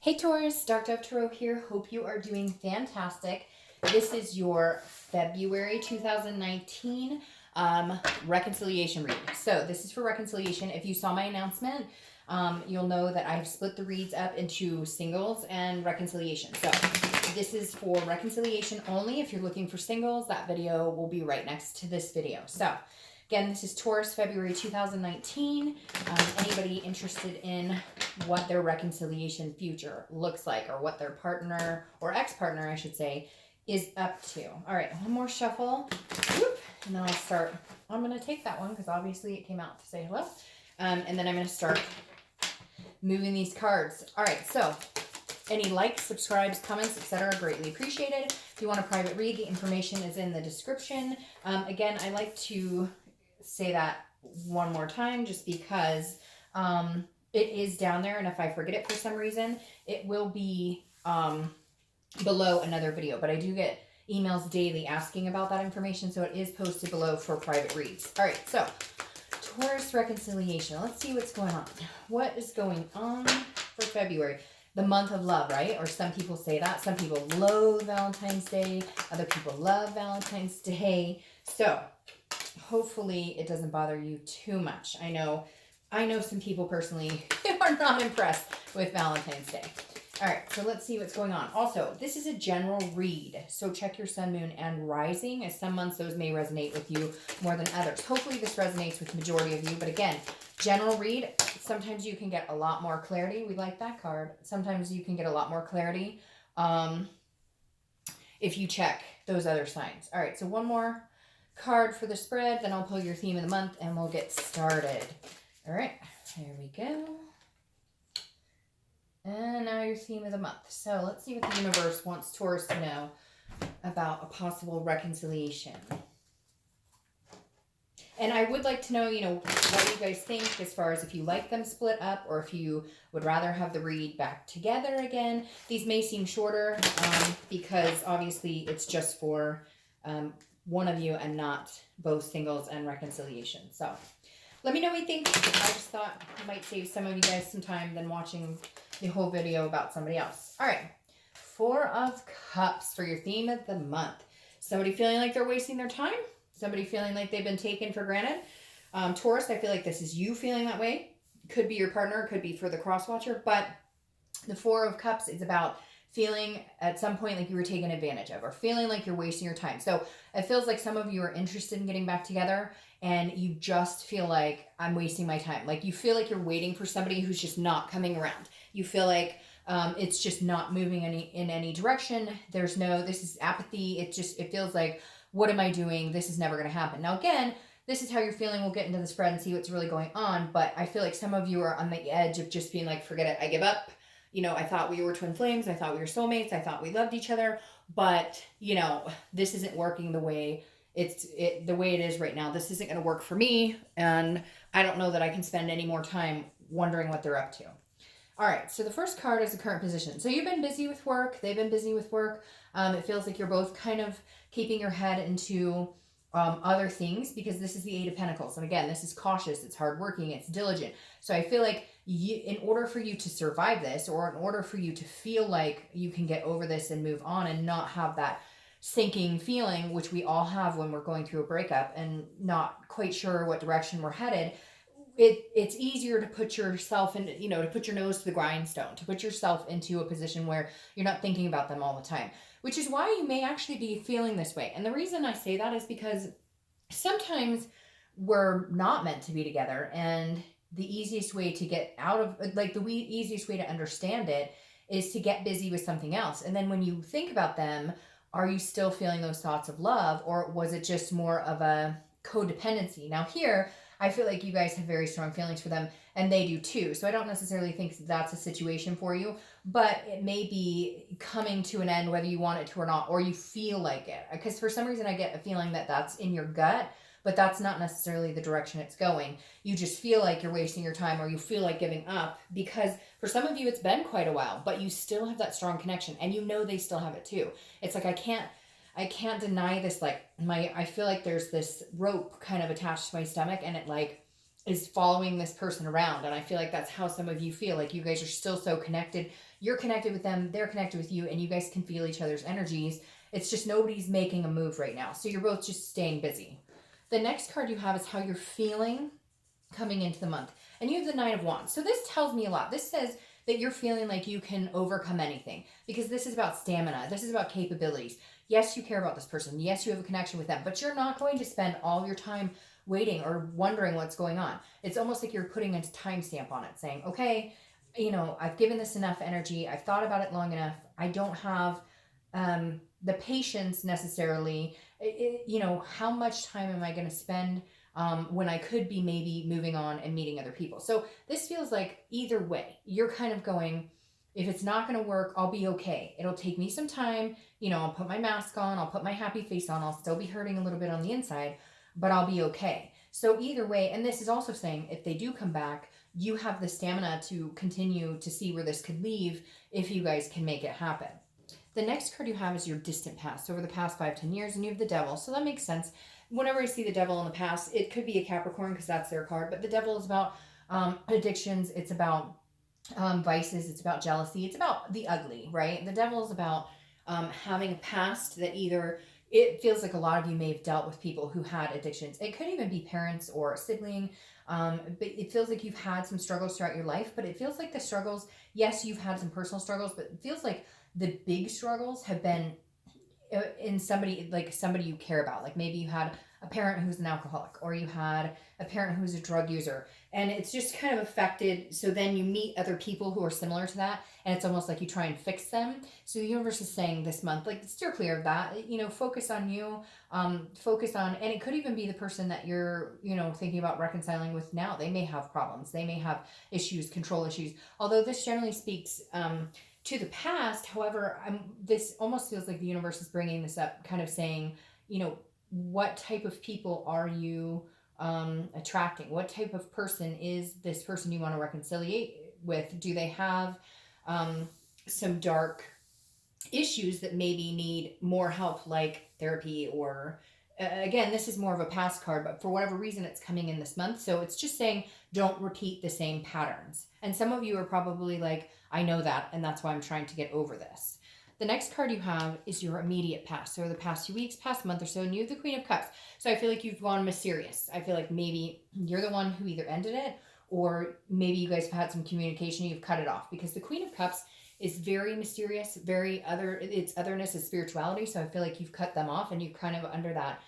Hey Taurus, Dark Dove Tarot here. Hope you are doing fantastic. This is your February 2019 reconciliation read. So this is for reconciliation. If you saw my announcement, you'll know that I've split the reads up into singles and reconciliation. So this is for reconciliation only. If you're looking for singles, that video will be right next to this video. So again, this is Taurus, February 2019. Anybody interested in what their reconciliation future looks like, or what their partner, or ex-partner, I should say, is up to. All right, one more shuffle. Whoop, and then I'll start. I'm going to take that one because obviously it came out to say hello. And then I'm going to start moving these cards. All right, so any likes, subscribes, comments, etc. greatly appreciated. If you want a private read, the information is in the description. Again, I like to say that one more time just because it is down there, and if I forget it for some reason, it will be below another video. But I do get emails daily asking about that information, so it is posted below for private reads. All right, so Taurus reconciliation. Let's see what's going on. What is going on for February? The month of love, right? Or some people say that. Some people loathe Valentine's Day. Other people love Valentine's Day. So hopefully it doesn't bother you too much. I know some people personally are not impressed with Valentine's Day. All right, so let's see what's going on. Also, this is a general read, so check your sun, moon, and rising, as some months those may resonate with you more than others. Hopefully this resonates with the majority of you, but again, general read, sometimes you can get a lot more clarity. We like that card. Sometimes you can get a lot more clarity if you check those other signs. All right, so one more card for the spread, then I'll pull your theme of the month, and we'll get started. All right, there we go. And now your theme of the month. So let's see what the universe wants Taurus to know about a possible reconciliation. And I would like to know, what you guys think as far as if you like them split up or if you would rather have the read back together again. These may seem shorter because obviously it's just for one of you and not both singles and reconciliation. So let me know what you think. I just thought it might save some of you guys some time than watching the whole video about somebody else. All right, Four of Cups for your theme of the month. Somebody feeling like they're wasting their time. Somebody feeling like they've been taken for granted. Taurus, I feel like this is you feeling that way. Could be your partner, could be for the cross-watcher, but the Four of Cups is about feeling at some point like you were taken advantage of, or feeling like you're wasting your time. So it feels like some of you are interested in getting back together and you just feel like I'm wasting my time. Like you feel like you're waiting for somebody who's just not coming around. You feel like it's just not moving in any direction. This is apathy. It feels like, what am I doing? This is never going to happen. Now, again, this is how you're feeling. We'll get into the spread and see what's really going on. But I feel like some of you are on the edge of just being like, forget it. I give up. I thought we were twin flames. I thought we were soulmates. I thought we loved each other. But, this isn't working the way the way it is right now. This isn't going to work for me. And I don't know that I can spend any more time wondering what they're up to. All right, so the first card is the current position. So you've been busy with work. They've been busy with work. It feels like you're both kind of keeping your head into other things because this is the Eight of Pentacles. And again, this is cautious. It's hardworking. It's diligent. So I feel like in order for you to survive this, or in order for you to feel like you can get over this and move on and not have that sinking feeling, which we all have when we're going through a breakup and not quite sure what direction we're headed, it's easier to put yourself in, to put your nose to the grindstone, to put yourself into a position where you're not thinking about them all the time, which is why you may actually be feeling this way. And the reason I say that is because sometimes we're not meant to be together, and the easiest way to get out of, easiest way to understand it is to get busy with something else. And then when you think about them, are you still feeling those thoughts of love, or was it just more of a codependency? Now here, I feel like you guys have very strong feelings for them, and they do too. So I don't necessarily think that's a situation for you, but it may be coming to an end whether you want it to or not, or you feel like it. Because for some reason I get a feeling that that's in your gut, but that's not necessarily the direction it's going. You just feel like you're wasting your time, or you feel like giving up, because for some of you it's been quite a while, but you still have that strong connection, and they still have it too. It's like I can't deny this. Like I feel like there's this rope kind of attached to my stomach, and is following this person around. And I feel like that's how some of you feel. Like you guys are still so connected. You're connected with them, they're connected with you, and you guys can feel each other's energies. It's just nobody's making a move right now. So you're both just staying busy. The next card you have is how you're feeling coming into the month. And you have the Nine of Wands. So this tells me a lot. This says that you're feeling like you can overcome anything, because this is about stamina. This is about capabilities. Yes, you care about this person. Yes, you have a connection with them, but you're not going to spend all your time waiting or wondering what's going on. It's almost like you're putting a timestamp on it, saying, okay, I've given this enough energy. I've thought about it long enough. I don't have the patience necessarily. How much time am I going to spend when I could be maybe moving on and meeting other people? So this feels like either way, you're kind of going, if it's not going to work, I'll be okay. It'll take me some time. I'll put my mask on. I'll put my happy face on. I'll still be hurting a little bit on the inside, but I'll be okay. So either way, and this is also saying if they do come back, you have the stamina to continue to see where this could leave if you guys can make it happen. The next card you have is your distant past, over the past 5-10 years, and you have the Devil. So that makes sense. Whenever I see the Devil in the past, it could be a Capricorn because that's their card, but the Devil is about addictions. It's about vices. It's about jealousy. It's about the ugly, right? The Devil is about having a past that either, it feels like a lot of you may have dealt with people who had addictions. It could even be parents or a sibling. But it feels like you've had some struggles throughout your life, but it feels like the struggles, yes, you've had some personal struggles, but it feels like the big struggles have been in somebody you care about. Like maybe you had a parent who's an alcoholic, or you had a parent who's a drug user, and it's just kind of affected. So then you meet other people who are similar to that, and it's almost like you try and fix them. So the universe is saying this month, like, steer clear of that. Focus on you. Focus on, and it could even be the person that you're thinking about reconciling with now. They may have problems. They may have issues, control issues. Although this generally speaks to the past. However, this almost feels like the universe is bringing this up, kind of saying, what type of people are you attracting? What type of person is this person you want to reconciliate with? Do they have some dark issues that maybe need more help, like therapy? Or again, this is more of a past card, but for whatever reason it's coming in this month. So it's just saying don't repeat the same patterns. And some of you are probably like, I know that, and that's why I'm trying to get over this. The next card you have is your immediate past. So the past few weeks, past month or so, and you have the Queen of Cups. So I feel like you've gone mysterious. I feel like maybe you're the one who either ended it, or maybe you guys have had some communication, you've cut it off. Because the Queen of Cups is very mysterious, very other, its otherness is spirituality. So I feel like you've cut them off, and you're kind of under that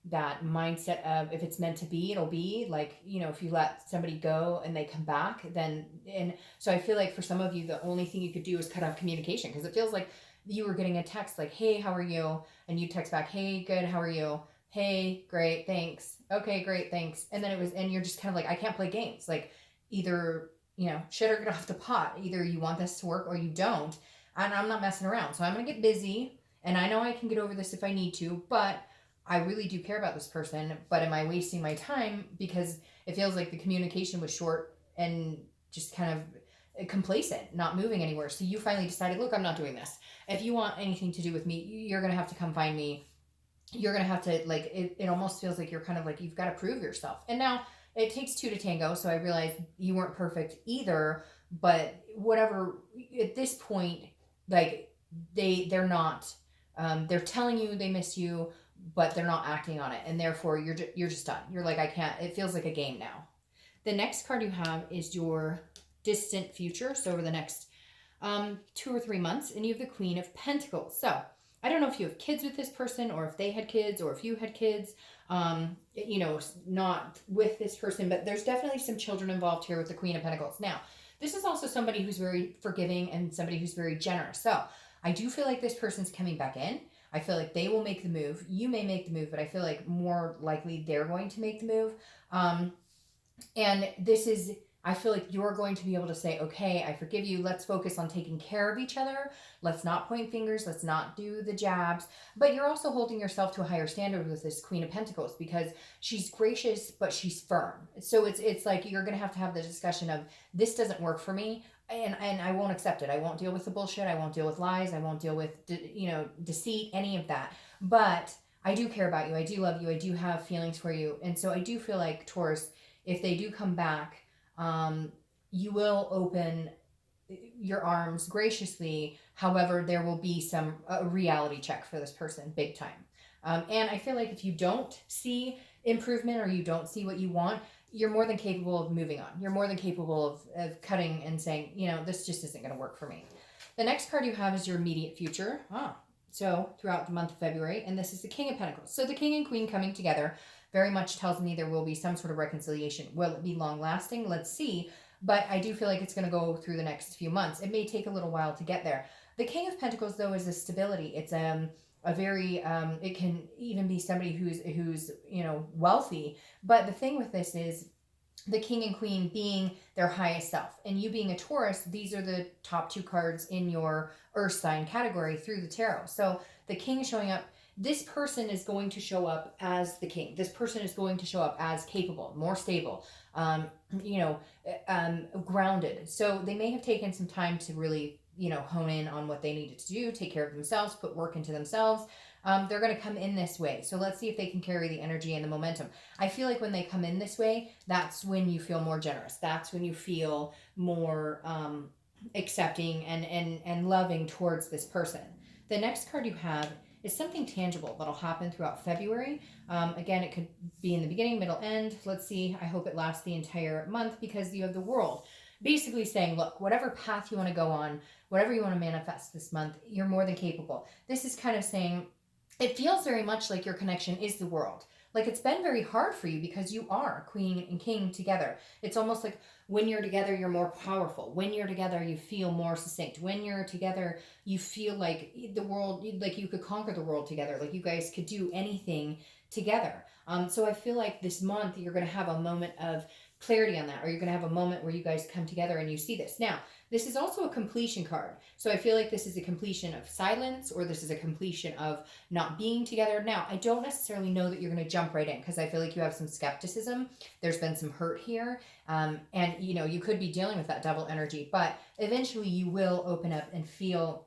that mindset of, if it's meant to be, it'll be. Like, if you let somebody go and they come back, then, and so I feel like for some of you, the only thing you could do is cut off communication, because it feels like you were getting a text like, hey, how are you? And you text back, hey, good, how are you? Hey, great, thanks. Okay, great, thanks. And then and you're just kind of like, I can't play games. Like, either, shit or get off the pot. Either you want this to work or you don't. And I'm not messing around. So I'm going to get busy, and I know I can get over this if I need to, but I really do care about this person. But am I wasting my time? Because it feels like the communication was short and just kind of complacent, not moving anywhere. So you finally decided, look, I'm not doing this. If you want anything to do with me, you're going to have to come find me. You're going to have to, like, it almost feels like you're kind of like, you've got to prove yourself. And now it takes two to tango. So I realized you weren't perfect either, but whatever, at this point, like, they're not, they're telling you they miss you, but they're not acting on it, and therefore you're just done. You're like, I can't. It feels like a game now. The next card you have is your distant future, so over the next 2 or 3 months, and you have the Queen of Pentacles. So I don't know if you have kids with this person, or if they had kids, or if you had kids, not with this person, but there's definitely some children involved here with the Queen of Pentacles. Now, this is also somebody who's very forgiving and somebody who's very generous. So I do feel like this person's coming back in. I feel like they will make the move. You may make the move, but I feel like more likely they're going to make the move. And this is, I feel like you're going to be able to say, okay, I forgive you. Let's focus on taking care of each other. Let's not point fingers. Let's not do the jabs. But you're also holding yourself to a higher standard with this Queen of Pentacles, because she's gracious, but she's firm. So it's like you're going to have the discussion of, this doesn't work for me. And I won't accept it. I won't deal with the bullshit. I won't deal with lies. I won't deal with, deceit, any of that. But I do care about you. I do love you. I do have feelings for you. And so I do feel like, Taurus, if they do come back, you will open your arms graciously. However, there will be some reality check for this person, big time. And I feel like if you don't see improvement or you don't see what you want, you're more than capable of moving on. You're more than capable of cutting and saying, you know, this just isn't going to work for me. The next card you have is your immediate future. So throughout the month of February, and this is the King of Pentacles. So the King and Queen coming together very much tells me there will be some sort of reconciliation. Will it be long lasting? Let's see. But I do feel like it's going to go through the next few months. It may take a little while to get there. The King of Pentacles, though, is a stability. It's a very it can even be somebody who's you know, wealthy. But the thing with this is the King and Queen being their highest self, and you being a Taurus, these are the top two cards in your earth sign category through the tarot. So the King showing up, this person is going to show up as the King. This person is going to show up as capable, more stable, you know, grounded. So they may have taken some time to really, you know, hone in on what they needed to do, take care of themselves, put work into themselves. They're going to come in this way. So let's see if they can carry the energy and the momentum. I feel like when they come in this way, that's when you feel more generous. That's when you feel more accepting and loving towards this person. The next card you have is something tangible that'll happen throughout February. Again, it could be in the beginning, middle, end. Let's see. I hope it lasts the entire month, because you have the World basically saying, look, whatever path you want to go on, whatever you want to manifest this month, you're more than capable. This is kind of saying, it feels very much like your connection is the World. Like it's been very hard for you because you are Queen and King together. It's almost like when you're together, you're more powerful. When you're together, you feel more succinct. When you're together, you feel like the world, like you could conquer the world together. Like you guys could do anything together. So I feel like this month you're going to have a moment of clarity on that, or you're going to have a moment where you guys come together and you see this. Now, this is also a completion card. So I feel like this is a completion of silence, or this is a completion of not being together. Now, I don't necessarily know that you're going to jump right in, because I feel like you have some skepticism. There's been some hurt here. And, you know, you could be dealing with that double energy, but eventually you will open up and feel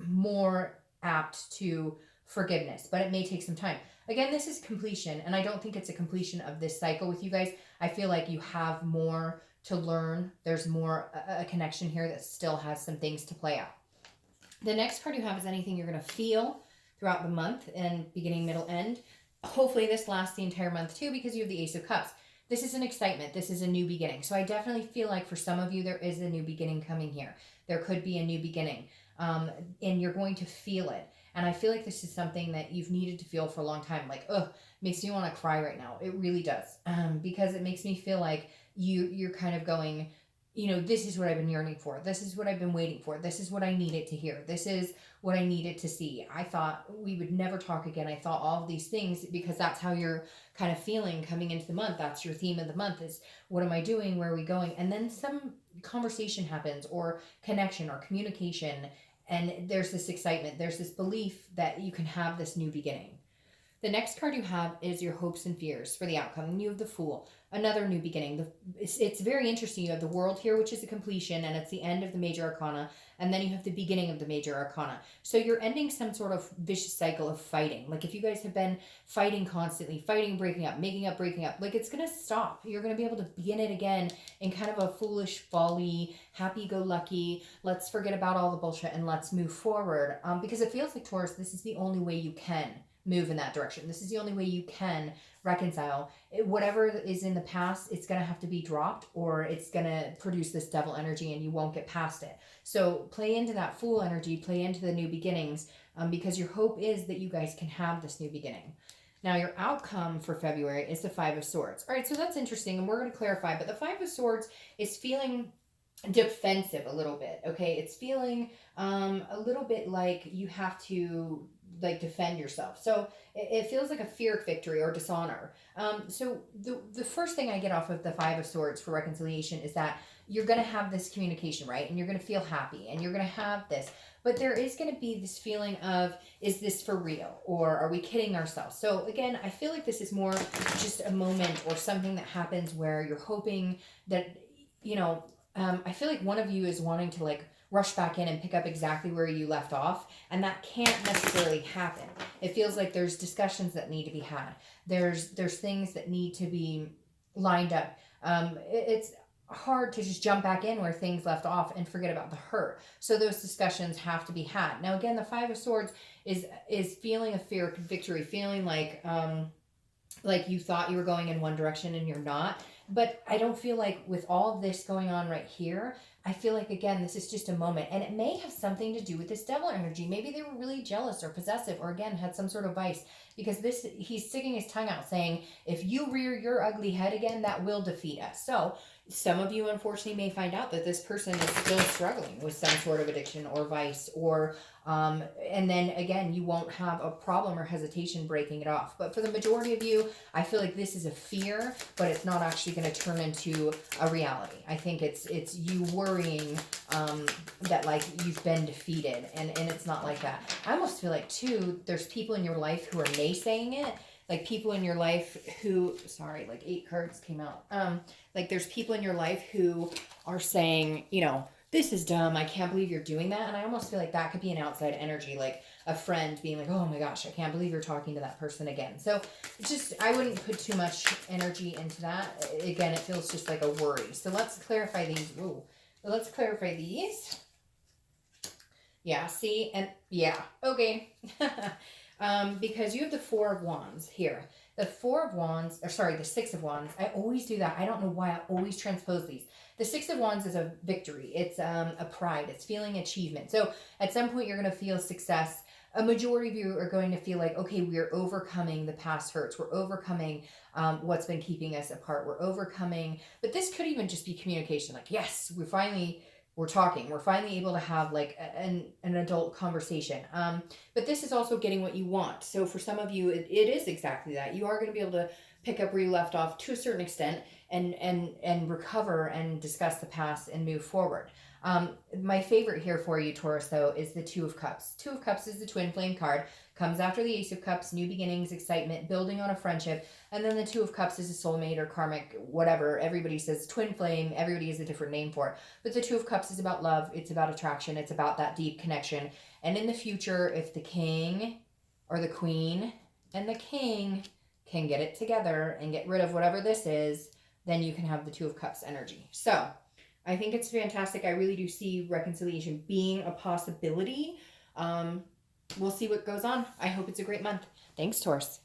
more apt to forgiveness, but it may take some time. Again, this is completion, and I don't think it's a completion of this cycle with you guys. I feel like you have more to learn. There's more a connection here that still has some things to play out. The next card you have is anything you're going to feel throughout the month, and beginning, middle, end. Hopefully this lasts the entire month too, because you have the Ace of Cups. This is an excitement. This is a new beginning. So I definitely feel like for some of you, there is a new beginning coming here. There could be a new beginning, and you're going to feel it. And I feel like this is something that you've needed to feel for a long time. Like, makes me want to cry right now. It really does. Because it makes me feel like you're kind of going, you know, this is what I've been yearning for. This is what I've been waiting for. This is what I needed to hear. This is what I needed to see. I thought we would never talk again. I thought all of these things, because that's how you're kind of feeling coming into the month. That's your theme of the month is, what am I doing? Where are we going? And then some conversation happens, or connection, or communication. And there's this excitement. There's this belief that you can have this new beginning. The next card you have is your hopes and fears for the outcome. And you have the Fool, another new beginning. It's very interesting. You have the World here, which is a completion, and it's the end of the major arcana. And then you have the beginning of the major arcana. So you're ending some sort of vicious cycle of fighting. Like if you guys have been fighting constantly, fighting, breaking up, making up, breaking up, like it's going to stop. You're going to be able to begin it again in kind of a foolish, folly, happy-go-lucky, let's forget about all the bullshit and let's move forward. Because it feels like, Taurus, this is the only way you can move in that direction. This is the only way you can reconcile. Whatever is in the past, it's going to have to be dropped, or it's going to produce this devil energy and you won't get past it. So play into that Fool energy, play into the new beginnings, because your hope is that you guys can have this new beginning. Now, your outcome for February is the Five of Swords. All right, so that's interesting, and we're going to clarify, but the Five of Swords is feeling defensive a little bit, okay? It's feeling a little bit like you have to like defend yourself. So it feels like a fear victory or dishonor. So the first thing I get off of the Five of Swords for reconciliation is that you're going to have this communication, right? And you're going to feel happy, and you're going to have this. But there is going to be this feeling of, is this for real? Or are we kidding ourselves? So again, I feel like this is more just a moment or something that happens where you're hoping that, you know, I feel like one of you is wanting to like rush back in and pick up exactly where you left off, and that can't necessarily happen. It feels like there's discussions that need to be had. There's things that need to be lined up. It's hard to just jump back in where things left off and forget about the hurt. So those discussions have to be had. Now, again, the Five of Swords is feeling a fear of victory, feeling like you thought you were going in one direction and you're not. But I don't feel like with all of this going on right here, I feel like, again, this is just a moment. And it may have something to do with this devil energy. Maybe they were really jealous or possessive, or again, had some sort of vice. Because he's sticking his tongue out saying, if you rear your ugly head again, that will defeat us. So some of you, unfortunately, may find out that this person is still struggling with some sort of addiction or vice, or and then again, you won't have a problem or hesitation breaking it off. But for the majority of you, I feel like this is a fear, but it's not actually going to turn into a reality. I think it's you worrying that like you've been defeated, and it's not like that. I almost feel like too, there's people in your life who are naysaying it. Like people in your life who, sorry, like 8 cards came out. Like there's people in your life who are saying, you know, this is dumb. I can't believe you're doing that. And I almost feel like that could be an outside energy, like a friend being like, oh my gosh, I can't believe you're talking to that person again. So just, I wouldn't put too much energy into that. Again, it feels just like a worry. So let's clarify these. Ooh, let's clarify these. Yeah, see, and yeah, okay. Because you have the Four of Wands here. The Four of Wands, or sorry, the Six of Wands. I always do that. I don't know why I always transpose these. The Six of Wands is a victory. It's a pride. It's feeling achievement. So at some point you're going to feel success. A majority of you are going to feel like, okay, we're overcoming the past hurts. We're overcoming what's been keeping us apart. We're overcoming, but this could even just be communication. Like, yes, we're talking. We're finally able to have like an adult conversation. But this is also getting what you want. So for some of you, it is exactly that. You are going to be able to pick up where you left off to a certain extent and recover and discuss the past and move forward. My favorite here for you, Taurus, though, is the Two of Cups. Two of Cups is the twin flame card. Comes after the Ace of Cups, new beginnings, excitement, building on a friendship. And then the Two of Cups is a soulmate or karmic, whatever. Everybody says twin flame. Everybody has a different name for it. But the Two of Cups is about love. It's about attraction. It's about that deep connection. And in the future, if the king or the queen and the king can get it together and get rid of whatever this is, then you can have the Two of Cups energy. So I think it's fantastic. I really do see reconciliation being a possibility. We'll see what goes on. I hope it's a great month. Thanks, Taurus.